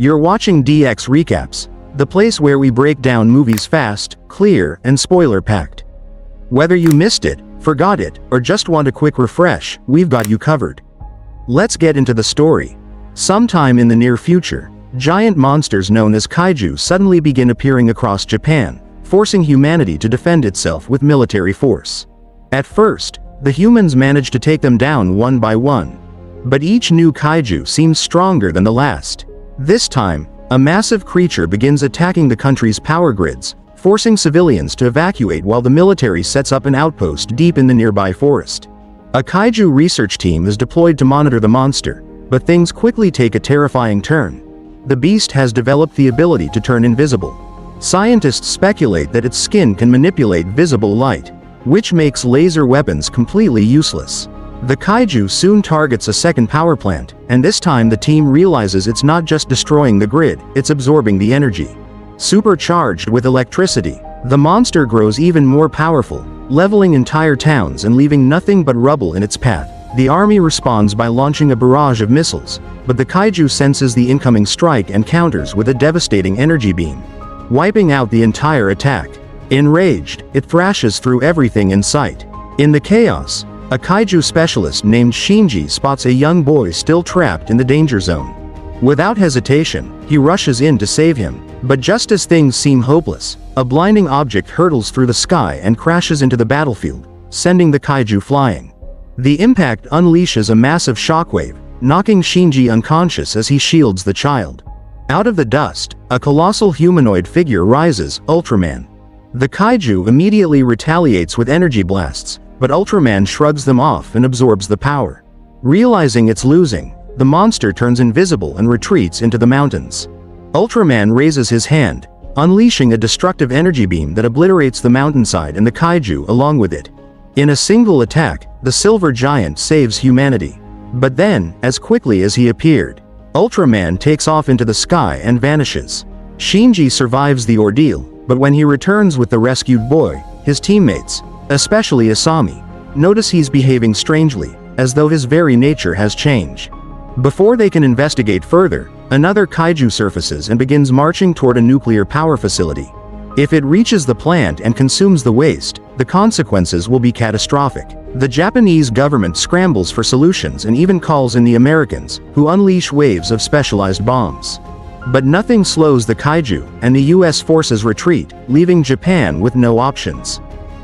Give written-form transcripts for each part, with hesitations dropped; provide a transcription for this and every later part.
You're watching DX Recaps, the place where we break down movies fast, clear, and spoiler-packed. Whether you missed it, forgot it, or just want a quick refresh, we've got you covered. Let's get into the story. Sometime in the near future, giant monsters known as Kaiju suddenly begin appearing across Japan, forcing humanity to defend itself with military force. At first, the humans manage to take them down one by one. But each new Kaiju seems stronger than the last. This time, a massive creature begins attacking the country's power grids, forcing civilians to evacuate while the military sets up an outpost deep in the nearby forest. A Kaiju research team is deployed to monitor the monster, but things quickly take a terrifying turn. The beast has developed the ability to turn invisible. Scientists speculate that its skin can manipulate visible light, which makes laser weapons completely useless. The Kaiju soon targets a second power plant, and this time the team realizes it's not just destroying the grid, it's absorbing the energy. Supercharged with electricity, the monster grows even more powerful, leveling entire towns and leaving nothing but rubble in its path. The army responds by launching a barrage of missiles, but the Kaiju senses the incoming strike and counters with a devastating energy beam, wiping out the entire attack. Enraged, it thrashes through everything in sight. In the chaos, a Kaiju specialist named Shinji spots a young boy still trapped in the danger zone. Without hesitation, he rushes in to save him, but just as things seem hopeless, a blinding object hurtles through the sky and crashes into the battlefield, sending the Kaiju flying. The impact unleashes a massive shockwave, knocking Shinji unconscious as he shields the child. Out of the dust, a colossal humanoid figure rises, Ultraman. The Kaiju immediately retaliates with energy blasts, but Ultraman shrugs them off and absorbs the power. Realizing it's losing, the monster turns invisible and retreats into the mountains. Ultraman raises his hand, unleashing a destructive energy beam that obliterates the mountainside and the Kaiju along with it. In a single attack, the silver giant saves humanity. But then, as quickly as he appeared, Ultraman takes off into the sky and vanishes. Shinji survives the ordeal, but when he returns with the rescued boy, his teammates, especially Asami, notice he's behaving strangely, as though his very nature has changed. Before they can investigate further, another Kaiju surfaces and begins marching toward a nuclear power facility. If it reaches the plant and consumes the waste, the consequences will be catastrophic. The Japanese government scrambles for solutions and even calls in the Americans, who unleash waves of specialized bombs. But nothing slows the Kaiju, and the US forces retreat, leaving Japan with no options.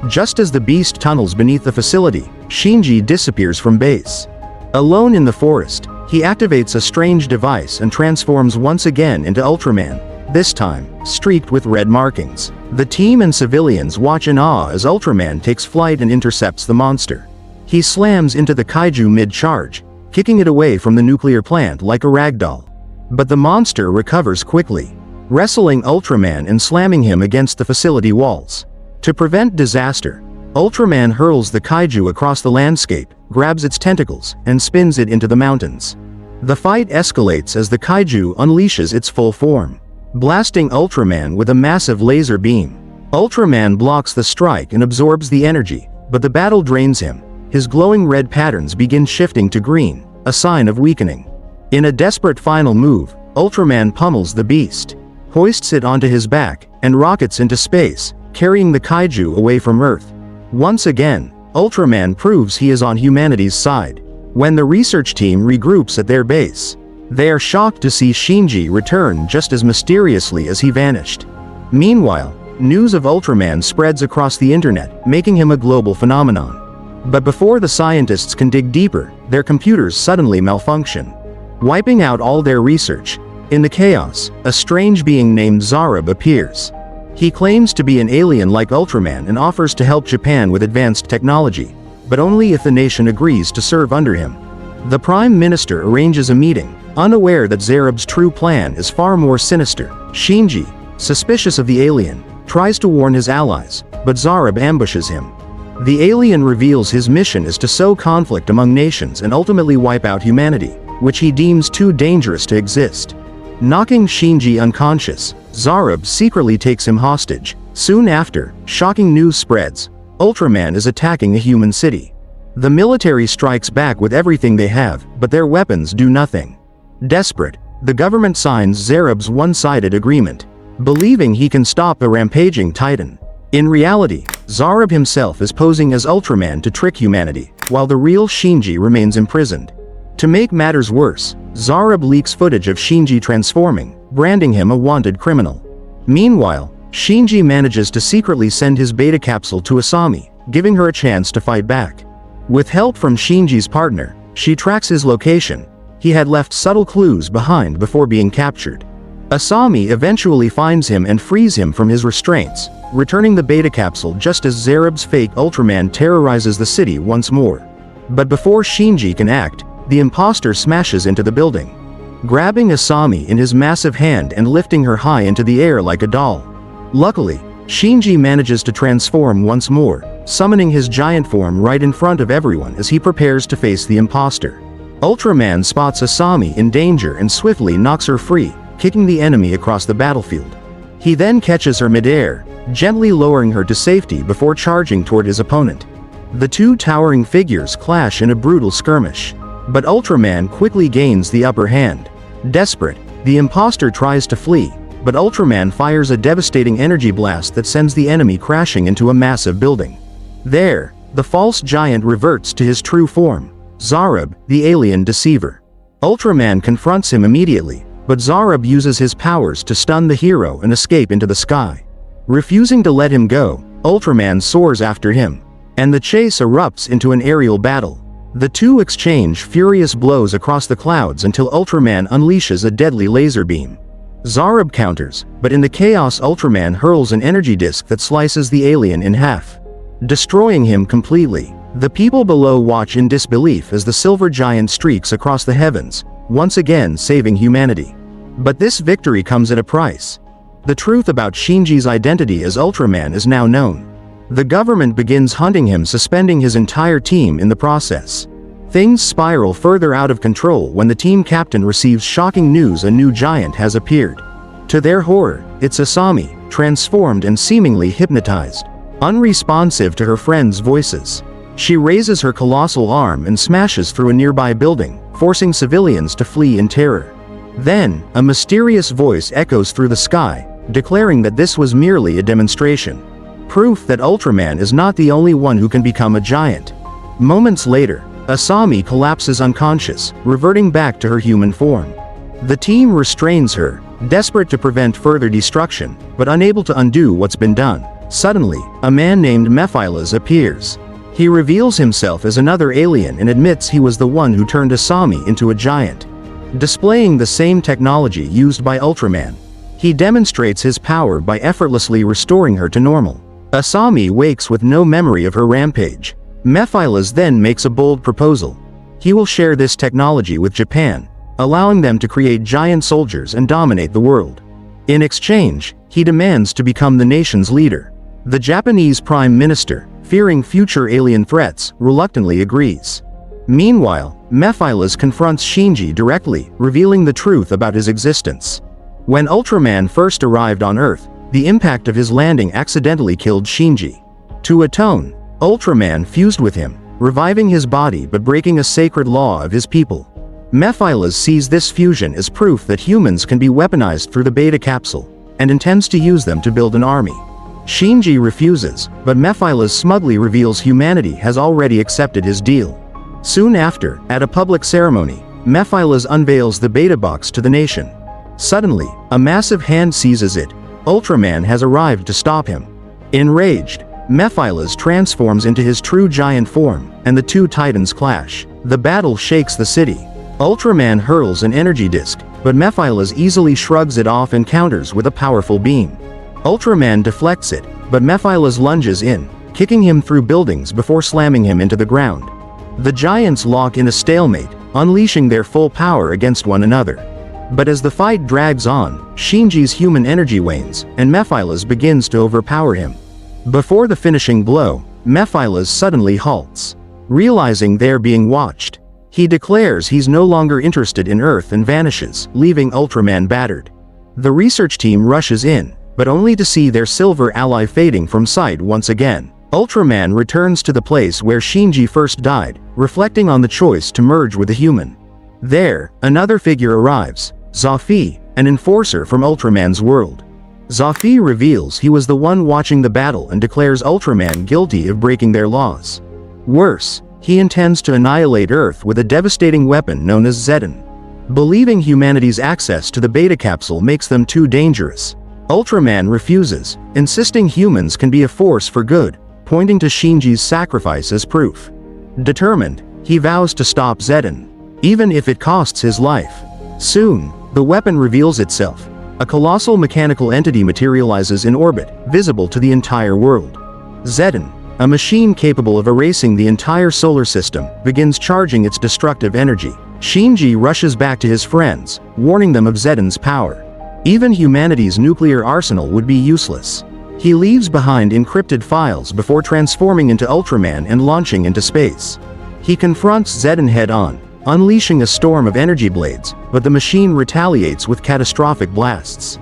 Just as the beast tunnels beneath the facility, Shinji disappears from base. Alone in the forest, he activates a strange device and transforms once again into Ultraman, this time, streaked with red markings. The team and civilians watch in awe as Ultraman takes flight and intercepts the monster. He slams into the Kaiju mid-charge, kicking it away from the nuclear plant like a ragdoll. But the monster recovers quickly, wrestling Ultraman and slamming him against the facility walls. To prevent disaster, Ultraman hurls the Kaiju across the landscape, grabs its tentacles, and spins it into the mountains. The fight escalates as the Kaiju unleashes its full form, blasting Ultraman with a massive laser beam. Ultraman blocks the strike and absorbs the energy, but the battle drains him. His glowing red patterns begin shifting to green, a sign of weakening. In a desperate final move, Ultraman pummels the beast, hoists it onto his back, and rockets into space, carrying the Kaiju away from Earth. Once again, Ultraman proves he is on humanity's side. When the research team regroups at their base, they are shocked to see Shinji return just as mysteriously as he vanished. Meanwhile, news of Ultraman spreads across the internet, making him a global phenomenon. But before the scientists can dig deeper, their computers suddenly malfunction, wiping out all their research. In the chaos, a strange being named Zarab appears. He claims to be an alien like Ultraman and offers to help Japan with advanced technology, but only if the nation agrees to serve under him. The Prime Minister arranges a meeting, unaware that Zarab's true plan is far more sinister. Shinji, suspicious of the alien, tries to warn his allies, but Zarab ambushes him. The alien reveals his mission is to sow conflict among nations and ultimately wipe out humanity, which he deems too dangerous to exist. Knocking Shinji unconscious, Zarab secretly takes him hostage. Soon after, shocking news spreads. Ultraman is attacking a human city. The military strikes back with everything they have, but their weapons do nothing. Desperate, the government signs Zarub's one-sided agreement, believing he can stop a rampaging Titan. In reality, Zarub himself is posing as Ultraman to trick humanity, while the real Shinji remains imprisoned. To make matters worse, Zarub leaks footage of Shinji transforming, branding him a wanted criminal. Meanwhile, Shinji manages to secretly send his beta capsule to Asami, giving her a chance to fight back. With help from Shinji's partner, she tracks his location. He had left subtle clues behind before being captured. Asami eventually finds him and frees him from his restraints, returning the beta capsule just as Zarub's fake Ultraman terrorizes the city once more. But before Shinji can act, the imposter smashes into the building, grabbing Asami in his massive hand and lifting her high into the air like a doll. Luckily, Shinji manages to transform once more, summoning his giant form right in front of everyone as he prepares to face the imposter. Ultraman spots Asami in danger and swiftly knocks her free, kicking the enemy across the battlefield. He then catches her midair, gently lowering her to safety before charging toward his opponent. The two towering figures clash in a brutal skirmish, but Ultraman quickly gains the upper hand. Desperate, the imposter tries to flee, but Ultraman fires a devastating energy blast that sends the enemy crashing into a massive building. There, the false giant reverts to his true form, Zarub, the alien deceiver. Ultraman confronts him immediately, but Zarub uses his powers to stun the hero and escape into the sky. Refusing to let him go, Ultraman soars after him, and the chase erupts into an aerial battle. The two exchange furious blows across the clouds until Ultraman unleashes a deadly laser beam. Zarub counters, but in the chaos Ultraman hurls an energy disk that slices the alien in half, destroying him completely. The people below watch in disbelief as the silver giant streaks across the heavens, once again saving humanity. But this victory comes at a price. The truth about Shinji's identity as Ultraman is now known. The government begins hunting him, suspending his entire team in the process. Things spiral further out of control when the team captain receives shocking news: a new giant has appeared. To their horror, it's Asami, transformed and seemingly hypnotized, unresponsive to her friends' voices. She raises her colossal arm and smashes through a nearby building, forcing civilians to flee in terror. Then, a mysterious voice echoes through the sky, declaring that this was merely a demonstration. Proof that Ultraman is not the only one who can become a giant. Moments later, Asami collapses unconscious, reverting back to her human form. The team restrains her, desperate to prevent further destruction, but unable to undo what's been done. Suddenly, a man named Mephiles appears. He reveals himself as another alien and admits he was the one who turned Asami into a giant. Displaying the same technology used by Ultraman, he demonstrates his power by effortlessly restoring her to normal. Asami wakes with no memory of her rampage. Mephiles then makes a bold proposal. He will share this technology with Japan, allowing them to create giant soldiers and dominate the world. In exchange, he demands to become the nation's leader. The Japanese Prime Minister, fearing future alien threats, reluctantly agrees. Meanwhile, Mephiles confronts Shinji directly, revealing the truth about his existence. When Ultraman first arrived on Earth, the impact of his landing accidentally killed Shinji. To atone, Ultraman fused with him, reviving his body but breaking a sacred law of his people. Mephiles sees this fusion as proof that humans can be weaponized through the beta capsule, and intends to use them to build an army. Shinji refuses, but Mephiles smugly reveals humanity has already accepted his deal. Soon after, at a public ceremony, Mephiles unveils the beta box to the nation. Suddenly, a massive hand seizes it. Ultraman has arrived to stop him. Enraged, Mephiles transforms into his true giant form, and the two titans clash. The battle shakes the city. Ultraman hurls an energy disk, but Mephiles easily shrugs it off and counters with a powerful beam. Ultraman deflects it, but Mephiles lunges in, kicking him through buildings before slamming him into the ground. The giants lock in a stalemate, unleashing their full power against one another. But as the fight drags on, Shinji's human energy wanes, and Mephiles begins to overpower him. Before the finishing blow, Mephiles suddenly halts. Realizing they're being watched, he declares he's no longer interested in Earth and vanishes, leaving Ultraman battered. The research team rushes in, but only to see their silver ally fading from sight once again. Ultraman returns to the place where Shinji first died, reflecting on the choice to merge with a human. There, another figure arrives, Zafii, an enforcer from Ultraman's world. Zafii reveals he was the one watching the battle and declares Ultraman guilty of breaking their laws. Worse, he intends to annihilate Earth with a devastating weapon known as Zedon. Believing humanity's access to the beta capsule makes them too dangerous, Ultraman refuses, insisting humans can be a force for good, pointing to Shinji's sacrifice as proof. Determined, he vows to stop Zedon, even if it costs his life. Soon, the weapon reveals itself. A colossal mechanical entity materializes in orbit, visible to the entire world. Zedon, a machine capable of erasing the entire solar system, begins charging its destructive energy. Shinji rushes back to his friends, warning them of Zedon's power. Even humanity's nuclear arsenal would be useless. He leaves behind encrypted files before transforming into Ultraman and launching into space. He confronts Zedon head-on, unleashing a storm of energy blades, but the machine retaliates with catastrophic blasts.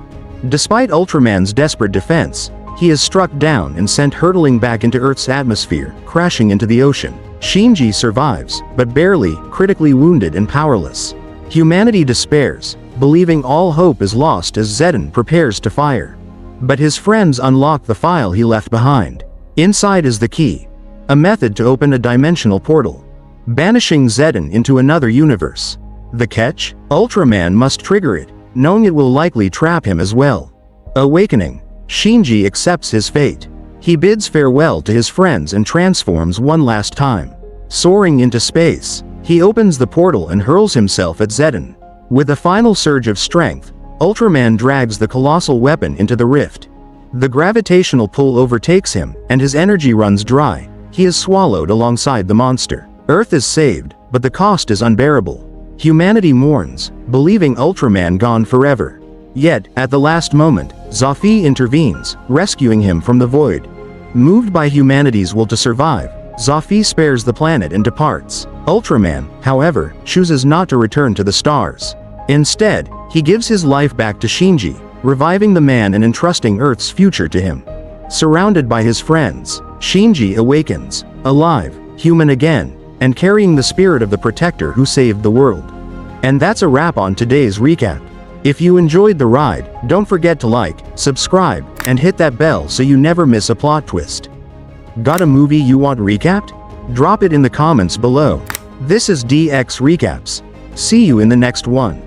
Despite Ultraman's desperate defense, he is struck down and sent hurtling back into Earth's atmosphere, crashing into the ocean. Shinji survives, but barely, critically wounded and powerless. Humanity despairs, believing all hope is lost as Zedon prepares to fire. But his friends unlock the file he left behind. Inside is the key, a method to open a dimensional portal, banishing Zedon into another universe. The catch? Ultraman must trigger it, knowing it will likely trap him as well. Awakening, Shinji accepts his fate. He bids farewell to his friends and transforms one last time. Soaring into space, he opens the portal and hurls himself at Zedon. With a final surge of strength, Ultraman drags the colossal weapon into the rift. The gravitational pull overtakes him, and his energy runs dry. He is swallowed alongside the monster. Earth is saved, but the cost is unbearable. Humanity mourns, believing Ultraman gone forever. Yet, at the last moment, Zafii intervenes, rescuing him from the void. Moved by humanity's will to survive, Zafii spares the planet and departs. Ultraman, however, chooses not to return to the stars. Instead, he gives his life back to Shinji, reviving the man and entrusting Earth's future to him. Surrounded by his friends, Shinji awakens, alive, human again, and carrying the spirit of the protector who saved the world. And that's a wrap on today's recap. If you enjoyed the ride, don't forget to like, subscribe, and hit that bell so you never miss a plot twist. Got a movie you want recapped? Drop it in the comments below. This is DX Recaps. See you in the next one.